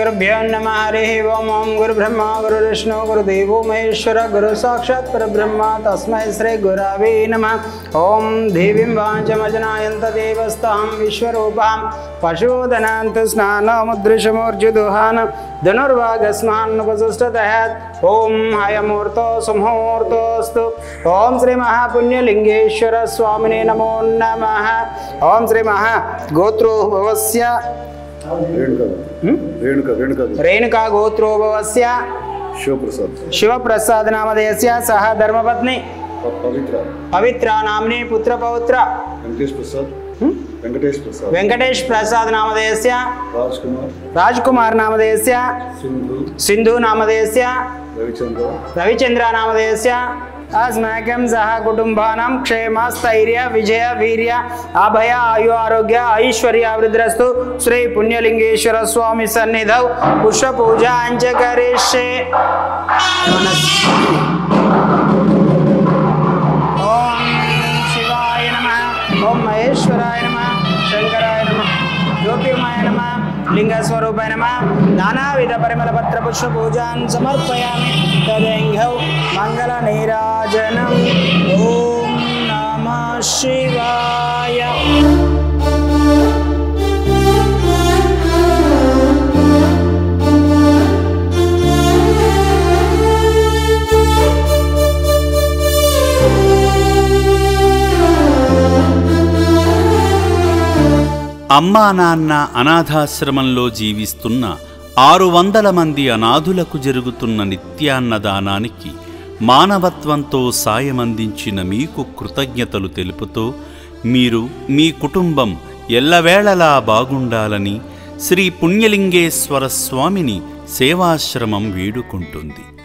गुरुभ्यो नमः। हरिः ओम्। ओं गुरुब्रह्मा गुरुविष्णु गुरुदेवो महेश्वर गुरु साक्षात् परब्रह्म तस्मै श्री गुरवे नमः। ओं देवीं वाचमजनायन्त देवस्तां विश्वरूपां पशूदनान्त स्नानमुद्रिशमूर्जुदुहान धनुर्वागस्मान्नुपसुष्टतयात्। ओं हयमूर्तो सुमुहूर्तोऽस्तु। ओं श्री महापुण्यलिंगेश्वर स्वामिने नमो नमः। ओं श्री महागोत्रोभवस्य रेणुका गोत्रोभवस्य शिवप्रसाद नामधेयस्य सह धर्मपत्नी पवित्रा नाम्नी पुत्रपौत्र वेंकटेश प्रसाद नामधेयस्य राजकुमार नामधेयस्य सिंधु नामधेयस्य रविचंद्र नामधेयस्य अस्माकं सह कुटुंबानां क्षेम स्थैर्य विजय वीर्य अभय आयु आरोग्य ऐश्वर्य वृद्धिरस्तु। श्री पुण्यलिंगेश्वर स्वामी सन्निधौ पुष्प पूजा च करिष्ये। ओम शिवाय नमः। ओम महेश्वराय नमः। शंकराय नमः। ज्योतिर्मय नमः। लिंगस्वरूपाय नमः। नानाविध परिमल पत्र पुष्प पूजां समर्पयामि। तदेंघौ मंगल नीराजनम्। ओम नमः शिवाय। అమ్మా నాన్న అనాథాశ్రమంలో జీవిస్తున్న 600 మంది అనాథులకు జరుగుతున్న నిత్యాన్నదానానికి మానవత్వంతో సాయమందించిన మీకు కృతజ్ఞతలు తెలుపుతూ మీరు మీ కుటుంబం ఎల్లవేళలా బాగుండాలని శ్రీ పుణ్యలింగేశ్వర స్వామిని సేవాశ్రమం వేడుకుంటుంది.